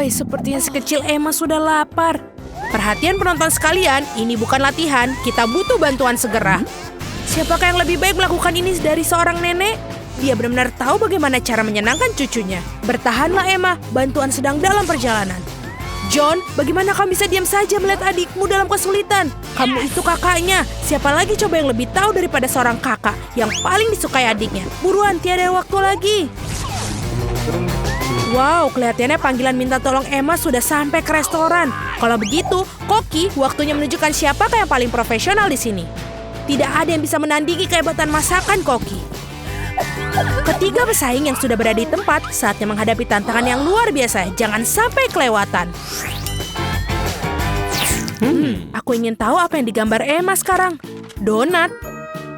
Woi, sepertinya si kecil Emma sudah lapar. Perhatian penonton sekalian, ini bukan latihan, kita butuh bantuan segera. Siapakah yang lebih baik melakukan ini dari seorang nenek? Dia benar-benar tahu bagaimana cara menyenangkan cucunya. Bertahanlah Emma, bantuan sedang dalam perjalanan. John, bagaimana kamu bisa diam saja melihat adikmu dalam kesulitan? Kamu itu kakaknya. Siapa lagi coba yang lebih tahu daripada seorang kakak yang paling disukai adiknya? Buruan, tiada waktu lagi. Wow, kelihatannya panggilan minta tolong Emma sudah sampai ke restoran. Kalau begitu, Koki, waktunya menunjukkan siapakah yang paling profesional di sini. Tidak ada yang bisa menandingi kehebatan masakan Koki. Ketiga pesaing yang sudah berada di tempat, saatnya menghadapi tantangan yang luar biasa. Jangan sampai kelewatan. Aku ingin tahu apa yang digambar Emma sekarang. Donat.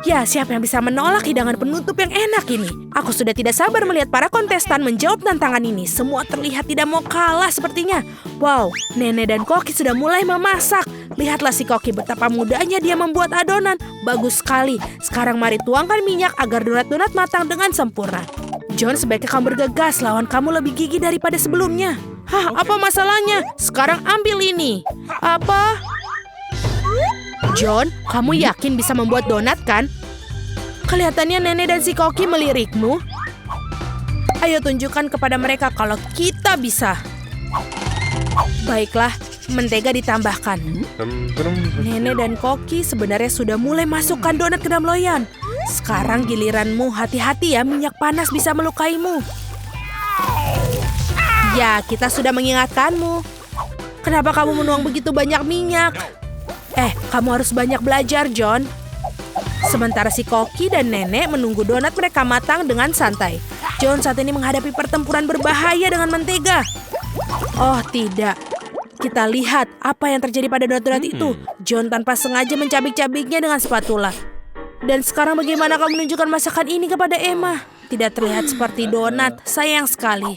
Ya, siapa yang bisa menolak hidangan penutup yang enak ini? Aku sudah tidak sabar melihat para kontestan menjawab tantangan ini. Semua terlihat tidak mau kalah sepertinya. Wow, Nenek dan Koki sudah mulai memasak. Lihatlah si Koki betapa mudahnya dia membuat adonan. Bagus sekali. Sekarang mari tuangkan minyak agar donat-donat matang dengan sempurna. John, sebaiknya kamu bergegas. Lawan kamu lebih gigih daripada sebelumnya. Hah, apa masalahnya? Sekarang ambil ini. Apa? John, kamu yakin bisa membuat donat kan? Kelihatannya Nenek dan si Koki melirikmu. Ayo tunjukkan kepada mereka kalau kita bisa. Baiklah, mentega ditambahkan. Nenek dan Koki sebenarnya sudah mulai masukkan donat ke dalam loyang. Sekarang giliranmu, hati-hati ya, minyak panas bisa melukaimu. Ya, kita sudah mengingatkanmu. Kenapa kamu menuang begitu banyak minyak? Kamu harus banyak belajar, John. Sementara si Koki dan Nenek menunggu donat mereka matang dengan santai. John saat ini menghadapi pertempuran berbahaya dengan mentega. Oh, tidak. Kita lihat apa yang terjadi pada donat-donat itu. John tanpa sengaja mencabik-cabiknya dengan spatula. Dan sekarang bagaimana kamu menunjukkan masakan ini kepada Emma? Tidak terlihat seperti donat, sayang sekali.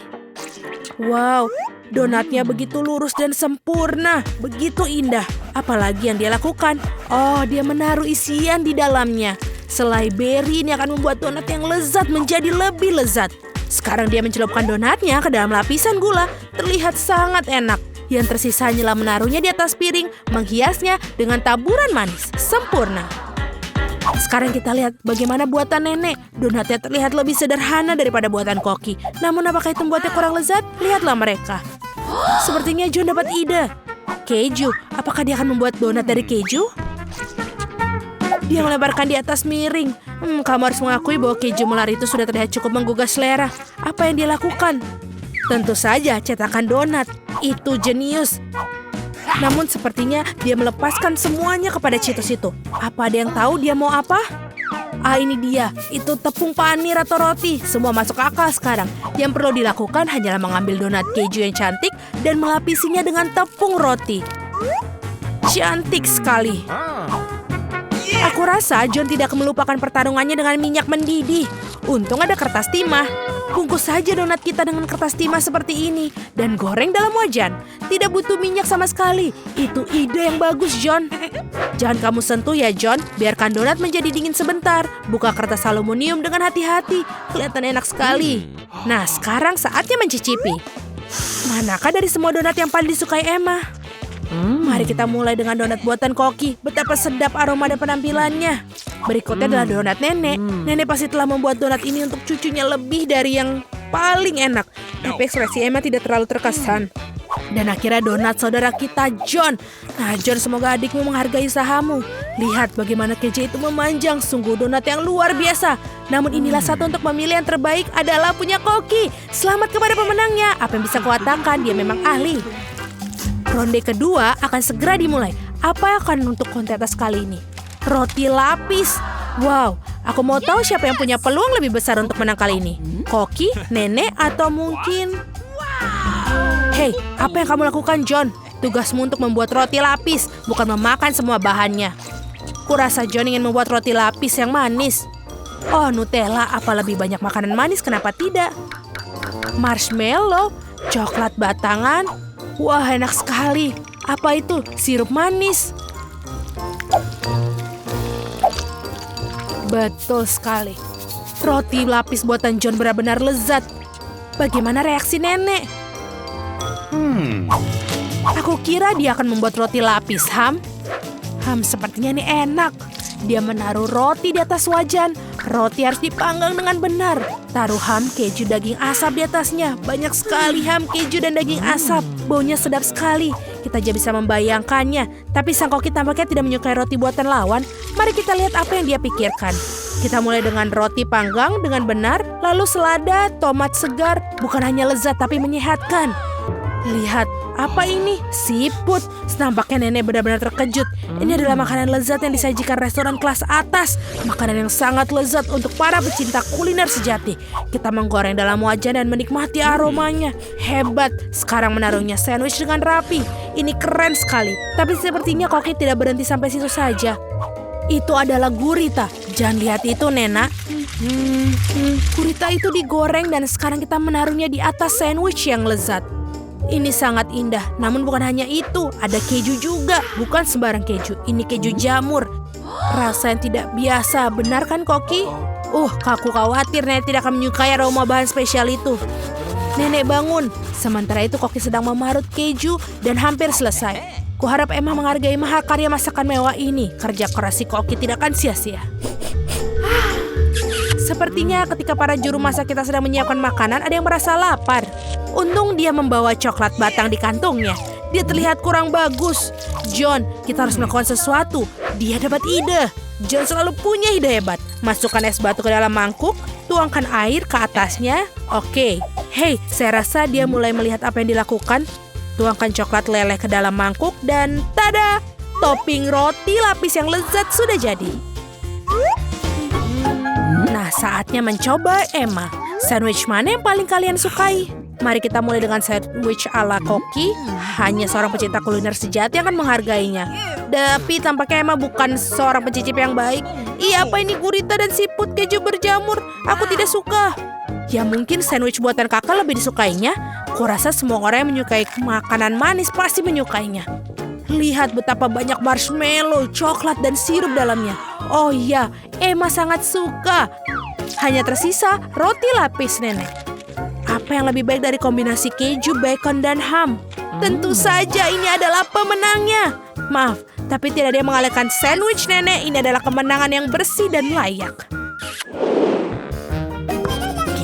Wow, donatnya begitu lurus dan sempurna, begitu indah. Apalagi yang dia lakukan? Oh, dia menaruh isian di dalamnya. Selai beri ini akan membuat donat yang lezat menjadi lebih lezat. Sekarang dia mencelupkan donatnya ke dalam lapisan gula. Terlihat sangat enak. Yang tersisa hanyalah menaruhnya di atas piring, menghiasnya dengan taburan manis. Sempurna. Sekarang kita lihat bagaimana buatan Nenek. Donatnya terlihat lebih sederhana daripada buatan Koki. Namun apakah itu membuatnya kurang lezat? Lihatlah mereka. Sepertinya John dapat ide. Keju, apakah dia akan membuat donat dari keju? Dia melebarkan di atas miring. Kamu harus mengakui bahwa keju melar itu sudah terlihat cukup menggugah selera. Apa yang dia lakukan? Tentu saja cetakan donat. Itu jenius. Namun sepertinya dia melepaskan semuanya kepada Cheetos itu. Apa ada yang tahu dia mau apa? Ini dia. Itu tepung panir atau roti. Semua masuk akal sekarang. Yang perlu dilakukan hanyalah mengambil donat keju yang cantik dan melapisinya dengan tepung roti. Cantik sekali. Aku rasa John tidak melupakan pertarungannya dengan minyak mendidih. Untung ada kertas timah. Bungkus saja donat kita dengan kertas timah seperti ini dan goreng dalam wajan. Tidak butuh minyak sama sekali. Itu ide yang bagus, John. Jangan kamu sentuh ya, John. Biarkan donat menjadi dingin sebentar. Buka kertas aluminium dengan hati-hati. Kelihatan enak sekali. Nah, sekarang saatnya mencicipi. Manakah dari semua donat yang paling disukai Emma? Mari kita mulai dengan donat buatan Koki. Betapa sedap aroma dan penampilannya. Berikutnya adalah donat Nenek. Nenek pasti telah membuat donat ini untuk cucunya lebih dari yang paling enak. Tapi ekspresi Emma tidak terlalu terkesan. Dan akhirnya donat saudara kita, John. Nah, John, semoga adikmu menghargai usahamu. Lihat bagaimana keju itu memanjang. Sungguh donat yang luar biasa. Namun inilah satu untuk memilih yang terbaik adalah punya Koki. Selamat kepada pemenangnya. Apa yang bisa kukatakan, dia memang ahli. Ronde kedua akan segera dimulai. Apa akan untuk kontes kali ini? Roti lapis. Wow, aku mau tahu siapa yang punya peluang lebih besar untuk menang kali ini. Koki, Nenek, atau mungkin... Hei, apa yang kamu lakukan, John? Tugasmu untuk membuat roti lapis, bukan memakan semua bahannya. Kurasa John ingin membuat roti lapis yang manis. Oh, Nutella, apa lebih banyak makanan manis, kenapa tidak? Marshmallow, coklat batangan. Wah, enak sekali. Apa itu? Sirup manis. Betul sekali. Roti lapis buatan John benar-benar lezat. Bagaimana reaksi Nenek? Aku kira dia akan membuat roti lapis, Ham. Sepertinya ini enak. Dia menaruh roti di atas wajan. Roti harus dipanggang dengan benar. Taruh ham, keju, daging asap di atasnya. Banyak sekali ham, keju, dan daging asap. Baunya sedap sekali. Kita aja bisa membayangkannya. Tapi sang koki tampaknya tidak menyukai roti buatan lawan. Mari kita lihat apa yang dia pikirkan. Kita mulai dengan roti panggang dengan benar. Lalu selada, tomat segar. Bukan hanya lezat tapi menyehatkan. Lihat, apa ini? Siput. Nampaknya nenek benar-benar terkejut. Ini adalah makanan lezat yang disajikan restoran kelas atas. Makanan yang sangat lezat untuk para pecinta kuliner sejati. Kita menggoreng dalam wajan dan menikmati aromanya. Hebat. Sekarang menaruhnya sandwich dengan rapi. Ini keren sekali. Tapi sepertinya koki tidak berhenti sampai situ saja. Itu adalah gurita. Jangan lihat itu, Nena. Gurita itu digoreng dan sekarang kita menaruhnya di atas sandwich yang lezat. Ini sangat indah, namun bukan hanya itu, ada keju juga, bukan sembarang keju, ini keju jamur. Rasa yang tidak biasa, benar kan Koki? Aku khawatir Nenek tidak akan menyukai aroma bahan spesial itu. Nenek bangun, sementara itu Koki sedang memarut keju dan hampir selesai. Kuharap Emma menghargai mahakarya masakan mewah ini, kerja keras si Koki tidak akan sia-sia. Sepertinya ketika para juru masak kita sedang menyiapkan makanan, ada yang merasa lapar. Untung dia membawa coklat batang di kantongnya. Dia terlihat kurang bagus. John, kita harus melakukan sesuatu. Dia dapat ide. John selalu punya ide hebat. Masukkan es batu ke dalam mangkuk, tuangkan air ke atasnya. Oke. Hei, saya rasa dia mulai melihat apa yang dilakukan. Tuangkan coklat leleh ke dalam mangkuk dan tada! Topping roti lapis yang lezat sudah jadi. Nah, saatnya mencoba Emma. Sandwich mana yang paling kalian sukai? Mari kita mulai dengan sandwich ala Koki. Hanya seorang pecinta kuliner sejati yang akan menghargainya. Tapi tampaknya Emma bukan seorang pencicip yang baik. Apa ini gurita dan siput keju berjamur? Aku tidak suka. Ya mungkin sandwich buatan kakak lebih disukainya. Kurasa semua orang yang menyukai makanan manis pasti menyukainya. Lihat betapa banyak marshmallow, coklat, dan sirup dalamnya. Oh iya, Emma sangat suka. Hanya tersisa roti lapis nenek. Apa yang lebih baik dari kombinasi keju, bacon, dan ham? Tentu saja ini adalah pemenangnya. Maaf, tapi tidak ada yang mengalahkan sandwich nenek. Ini adalah kemenangan yang bersih dan layak.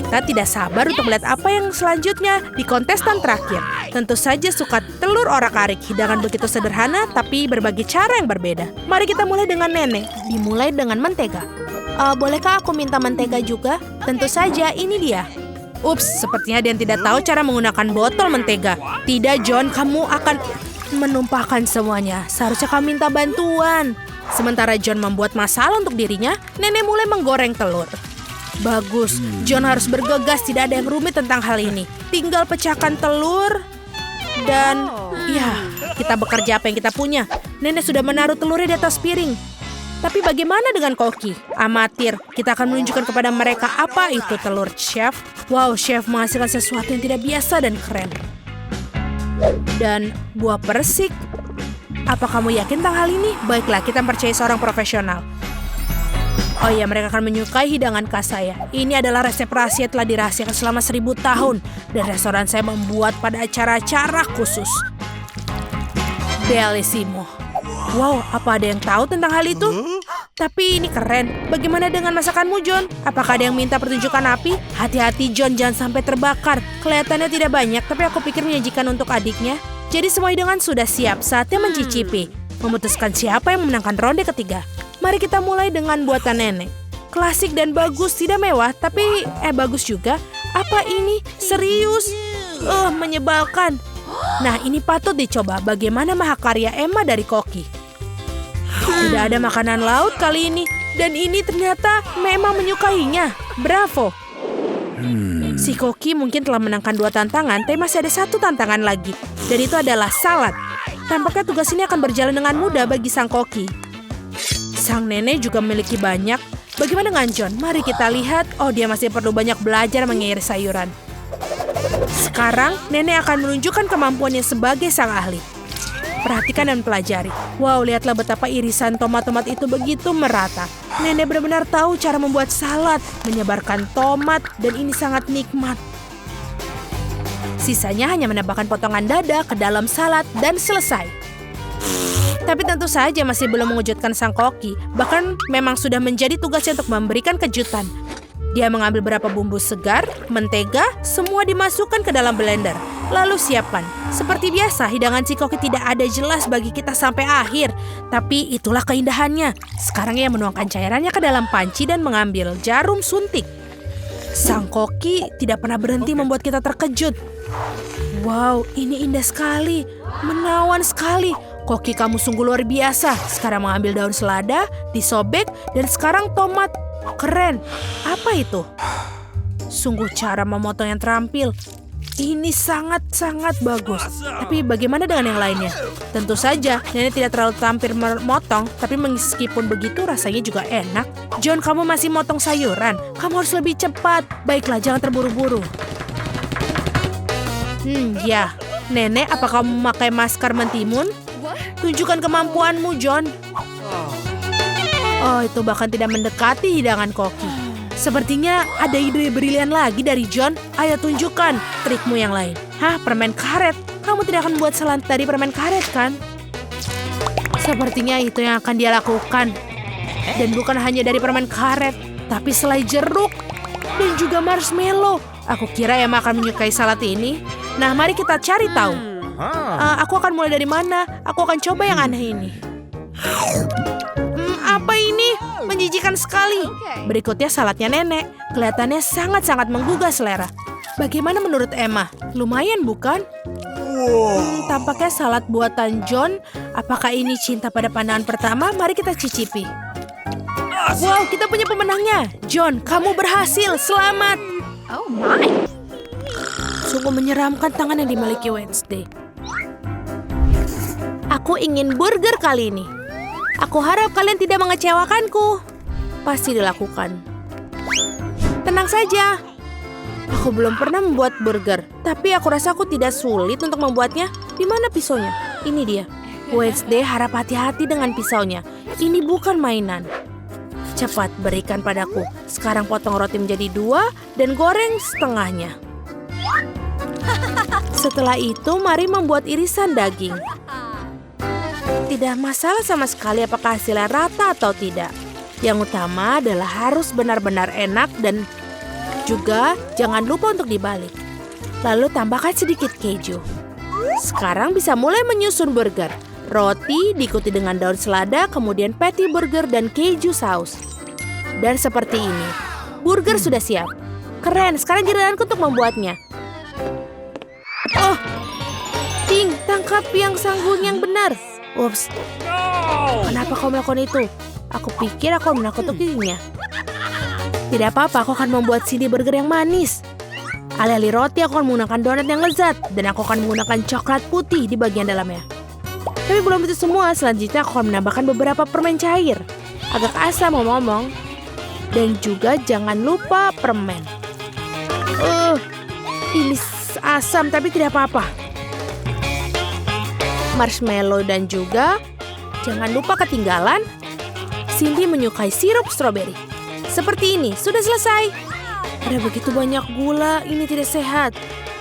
Kita tidak sabar untuk melihat apa yang selanjutnya di kontestan terakhir. Tentu saja suka telur orak-arik. Hidangan begitu sederhana, tapi berbagai cara yang berbeda. Mari kita mulai dengan nenek. Dimulai dengan mentega. Bolehkah aku minta mentega juga? Tentu saja, ini dia. Ups, sepertinya dia tidak tahu cara menggunakan botol mentega. Tidak, John, kamu akan menumpahkan semuanya. Seharusnya kamu minta bantuan. Sementara John membuat masalah untuk dirinya, nenek mulai menggoreng telur. Bagus, John harus bergegas, tidak ada yang rumit tentang hal ini. Tinggal pecahkan telur dan ya, kita bekerja apa yang kita punya. Nenek sudah menaruh telurnya di atas piring. Tapi bagaimana dengan Koki? Amatir, kita akan menunjukkan kepada mereka apa itu telur, Chef. Wow, Chef menghasilkan sesuatu yang tidak biasa dan keren. Dan buah persik. Apa kamu yakin tentang hal ini? Baiklah, kita percaya seorang profesional. Oh iya, mereka akan menyukai hidangan khas saya. Ini adalah resep rahasia yang telah dirahasiakan selama 1000 tahun. Dan restoran saya membuat pada acara-acara khusus. Bellissimo. Wow, apa ada yang tahu tentang hal itu? Tapi ini keren. Bagaimana dengan masakanmu, John? Apakah ada yang minta pertunjukan api? Hati-hati, John, jangan sampai terbakar. Kelihatannya tidak banyak, tapi aku pikir menyajikan untuk adiknya. Jadi semua hidangan sudah siap, saatnya mencicipi. Memutuskan siapa yang memenangkan ronde ketiga. Mari kita mulai dengan buatan nenek. Klasik dan bagus, tidak mewah, tapi bagus juga. Apa ini? Serius? Menyebalkan. Nah, ini patut dicoba. Bagaimana mahakarya Emma dari Koki? Tidak ada makanan laut kali ini. Dan ini ternyata Emma menyukainya. Bravo. Si Koki mungkin telah menangkan 2 tantangan, tapi masih ada 1 tantangan lagi. Dan itu adalah salad. Tampaknya tugas ini akan berjalan dengan mudah bagi sang Koki. Sang nenek juga memiliki banyak. Bagaimana dengan John? Mari kita lihat. Oh, dia masih perlu banyak belajar mengiris sayuran. Sekarang, nenek akan menunjukkan kemampuannya sebagai sang ahli. Perhatikan dan pelajari. Wow, lihatlah betapa irisan tomat-tomat itu begitu merata. Nenek benar-benar tahu cara membuat salad, menyebarkan tomat, dan ini sangat nikmat. Sisanya hanya menambahkan potongan dada ke dalam salad dan selesai. Tapi tentu saja masih belum mengejutkan sang koki. Bahkan memang sudah menjadi tugasnya untuk memberikan kejutan. Dia mengambil beberapa bumbu segar, mentega, semua dimasukkan ke dalam blender. Lalu siapkan. Seperti biasa, hidangan si koki tidak ada jelas bagi kita sampai akhir. Tapi itulah keindahannya. Sekarang ia menuangkan cairannya ke dalam panci dan mengambil jarum suntik. Sang koki tidak pernah berhenti membuat kita terkejut. Wow, ini indah sekali. Menawan sekali. Koki kamu sungguh luar biasa. Sekarang mengambil daun selada, disobek, dan sekarang tomat. Keren. Apa itu? Sungguh cara memotong yang terampil. Ini sangat-sangat bagus. Tapi bagaimana dengan yang lainnya? Tentu saja, nenek tidak terlalu tampil memotong, tapi meskipun begitu rasanya juga enak. John, kamu masih motong sayuran. Kamu harus lebih cepat. Baiklah, jangan terburu-buru. Ya. Nenek, apa kamu memakai masker mentimun? Tunjukkan kemampuanmu, John. Oh, itu bahkan tidak mendekati hidangan koki. Sepertinya ada ide brilian lagi dari John. Ayo tunjukkan trikmu yang lain. Hah, permen karet? Kamu tidak akan buat salad dari permen karet, kan? Sepertinya itu yang akan dia lakukan. Dan bukan hanya dari permen karet, tapi selai jeruk dan juga marshmallow. Aku kira Emma akan menyukai salad ini. Nah, mari kita cari tahu. Aku akan mulai dari mana? Aku akan coba yang aneh ini. Apa ini? Menjijikan sekali. Berikutnya saladnya nenek. Kelihatannya sangat-sangat menggugah selera. Bagaimana menurut Emma? Lumayan bukan? Tampaknya salad buatan John. Apakah ini cinta pada pandangan pertama? Mari kita cicipi. Wow, kita punya pemenangnya. John, kamu berhasil. Selamat. Oh my. Sungguh menyeramkan tangan yang dimiliki Wednesday. Aku ingin burger kali ini. Aku harap kalian tidak mengecewakanku. Pasti dilakukan. Tenang saja. Aku belum pernah membuat burger. Tapi aku rasa aku tidak sulit untuk membuatnya. Di mana pisaunya? Ini dia. Wednesday harap hati-hati dengan pisaunya. Ini bukan mainan. Cepat berikan padaku. Sekarang potong roti menjadi 2 dan goreng setengahnya. Setelah itu, mari membuat irisan daging. Tidak masalah sama sekali apakah hasilnya rata atau tidak. Yang utama adalah harus benar-benar enak dan juga jangan lupa untuk dibalik. Lalu tambahkan sedikit keju. Sekarang bisa mulai menyusun burger. Roti diikuti dengan daun selada, kemudian patty burger dan keju saus. Dan seperti ini, burger sudah siap. Keren, sekarang giliranku untuk membuatnya. Oh, Ting, tangkap yang sanggung yang benar. Ups, kenapa kau melakukan itu? Aku pikir aku menakut-nakutinya. Tidak apa-apa, aku akan membuat CD burger yang manis. Alih-alih roti, aku akan menggunakan donat yang lezat. Dan aku akan menggunakan coklat putih di bagian dalamnya. Tapi belum itu semua, selanjutnya aku akan menambahkan beberapa permen cair. Agak asam ngomong-ngomong. Dan juga jangan lupa permen. Ini asam tapi tidak apa-apa. Marshmallow dan juga jangan lupa ketinggalan. Cindy menyukai sirup stroberi. Seperti ini, sudah selesai. Ada begitu banyak gula, ini tidak sehat.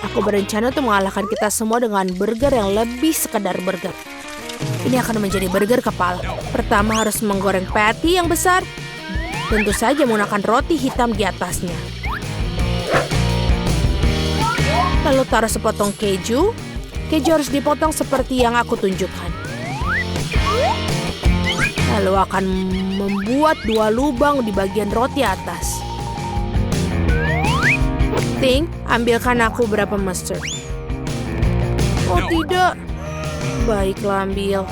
Aku berencana untuk mengalahkan kita semua dengan burger yang lebih sekedar burger. Ini akan menjadi burger kepala. Pertama harus menggoreng patty yang besar. Tentu saja menggunakan roti hitam di atasnya. Lalu taruh sepotong keju. Keju harus dipotong seperti yang aku tunjukkan. Lalu akan membuat 2 lubang di bagian roti atas. Ting, ambilkan aku berapa mustard. Oh tidak. Baiklah, ambil.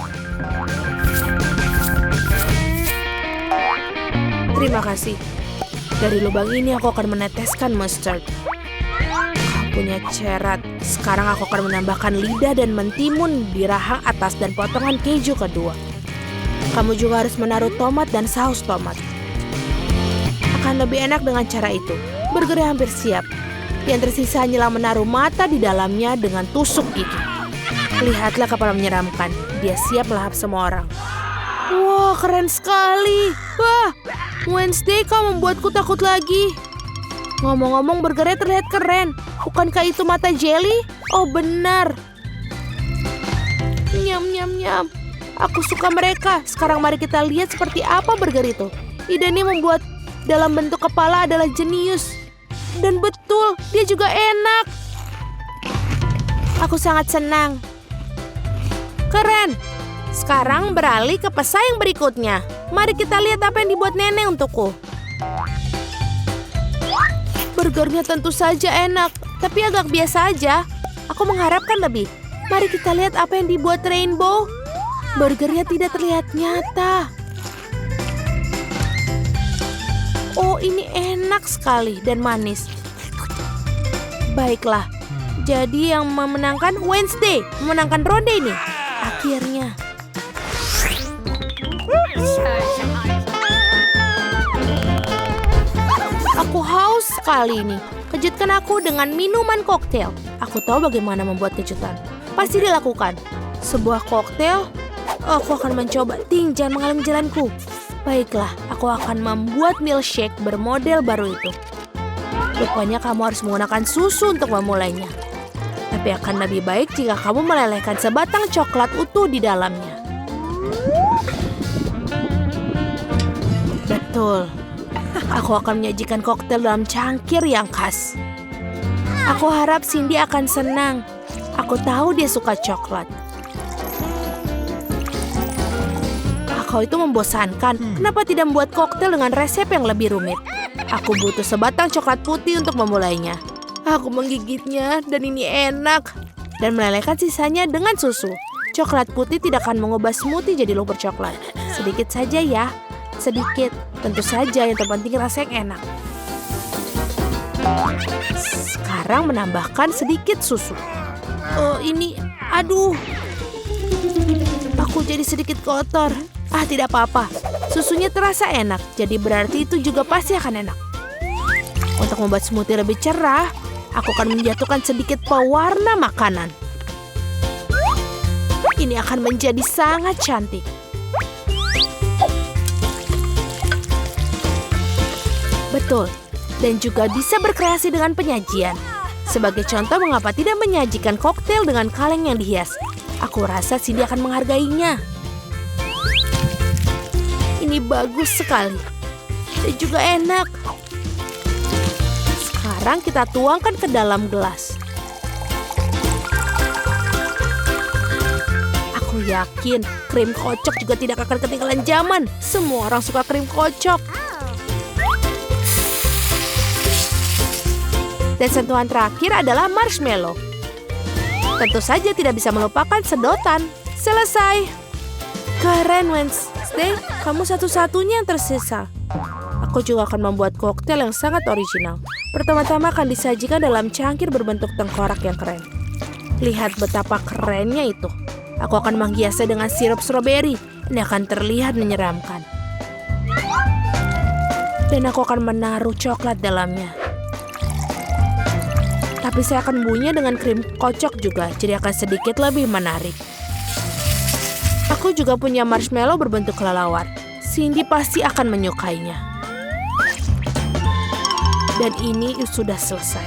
Terima kasih. Dari lubang ini aku akan meneteskan mustard. Punya cerat. Sekarang aku akan menambahkan lidah dan mentimun di rahang atas dan potongan keju kedua. Kamu juga harus menaruh tomat dan saus tomat. Akan lebih enak dengan cara itu. Burgernya hampir siap. Yang tersisa hanyalah menaruh mata di dalamnya dengan tusuk gigi. Lihatlah kepala menyeramkan. Dia siap melahap semua orang. Wah, keren sekali. Wah, Wednesday kau membuatku takut lagi. Ngomong-ngomong, burgernya terlihat keren. Bukankah itu mata jelly? Oh, benar. Nyam, nyam, nyam. Aku suka mereka. Sekarang mari kita lihat seperti apa burger itu. Ide ini membuat dalam bentuk kepala adalah jenius. Dan betul, dia juga enak. Aku sangat senang. Keren. Sekarang beralih ke pesaing berikutnya. Mari kita lihat apa yang dibuat nenek untukku. Burgernya tentu saja enak, tapi agak biasa aja. Aku mengharapkan lebih. Mari kita lihat apa yang dibuat Rainbow. Burgernya tidak terlihat nyata. Oh, ini enak sekali dan manis. Baiklah. Jadi yang memenangkan Wednesday, memenangkan ronde ini. Akhirnya. Aku haus sekali ini. Kejutkan aku dengan minuman koktail. Aku tahu bagaimana membuat kejutan. Pasti dilakukan. Sebuah koktail. Aku akan mencoba. Ting, jangan menghalangi jalanku. Baiklah, aku akan membuat milkshake bermodel baru itu. Rupanya kamu harus menggunakan susu untuk memulainya. Tapi akan lebih baik jika kamu melelehkan sebatang coklat utuh di dalamnya. Betul. Aku akan menyajikan koktail dalam cangkir yang khas. Aku harap Cindy akan senang. Aku tahu dia suka coklat. Kau itu membosankan. Kenapa tidak membuat koktail dengan resep yang lebih rumit? Aku butuh sebatang coklat putih untuk memulainya. Aku menggigitnya dan ini enak. Dan melelehkan sisanya dengan susu. Coklat putih tidak akan mengubah smoothie jadi lumpur coklat. Sedikit saja ya. Sedikit. Tentu saja yang terpenting rasa yang enak. Sekarang menambahkan sedikit susu. Oh ini, aduh. Aku jadi sedikit kotor. Ah, tidak apa-apa. Susunya terasa enak. Jadi berarti itu juga pasti akan enak. Untuk membuat smoothie lebih cerah, aku akan menjatuhkan sedikit pewarna makanan. Ini akan menjadi sangat cantik. Betul. Dan juga bisa berkreasi dengan penyajian. Sebagai contoh, mengapa tidak menyajikan koktail dengan kaleng yang dihias? Aku rasa Cindy akan menghargainya. Ini bagus sekali. Dan juga enak. Sekarang kita tuangkan ke dalam gelas. Aku yakin krim kocok juga tidak akan ketinggalan zaman. Semua orang suka krim kocok. Dan sentuhan terakhir adalah marshmallow. Tentu saja tidak bisa melupakan sedotan. Selesai. Keren, Wednesday. Kamu satu-satunya yang tersisa. Aku juga akan membuat koktail yang sangat original. Pertama-tama akan disajikan dalam cangkir berbentuk tengkorak yang keren. Lihat betapa kerennya itu. Aku akan menghiasnya dengan sirup stroberi. Ini akan terlihat menyeramkan. Dan aku akan menaruh coklat dalamnya. Tapi saya akan membuatnya dengan krim kocok juga, jadi akan sedikit lebih menarik. Aku juga punya marshmallow berbentuk kelelawar. Cindy pasti akan menyukainya. Dan ini sudah selesai.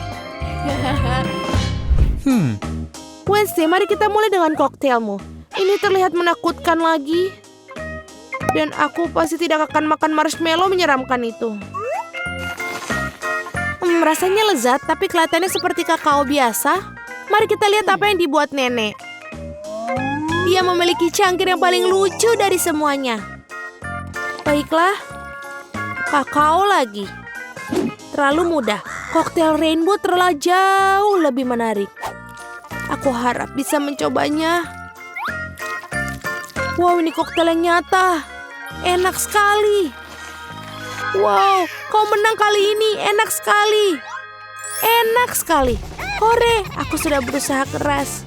Wednesday, mari kita mulai dengan koktailmu. Ini terlihat menakutkan lagi. Dan aku pasti tidak akan makan marshmallow menyeramkan itu. Rasanya lezat, tapi kelihatannya seperti kakao biasa. Mari kita lihat apa yang dibuat nenek. Dia memiliki cangkir yang paling lucu dari semuanya. Baiklah. Kakao lagi. Terlalu mudah. Koktail Rainbow terlalu jauh lebih menarik. Aku harap bisa mencobanya. Wow, ini koktail yang nyata. Enak sekali. Wow, kau menang kali ini. Enak sekali. Enak sekali. Hore, aku sudah berusaha keras.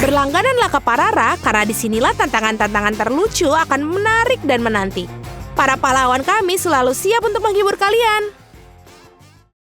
Berlanggananlah ke Parara, karena disinilah tantangan-tantangan terlucu akan menarik dan menanti. Para pahlawan kami selalu siap untuk menghibur kalian.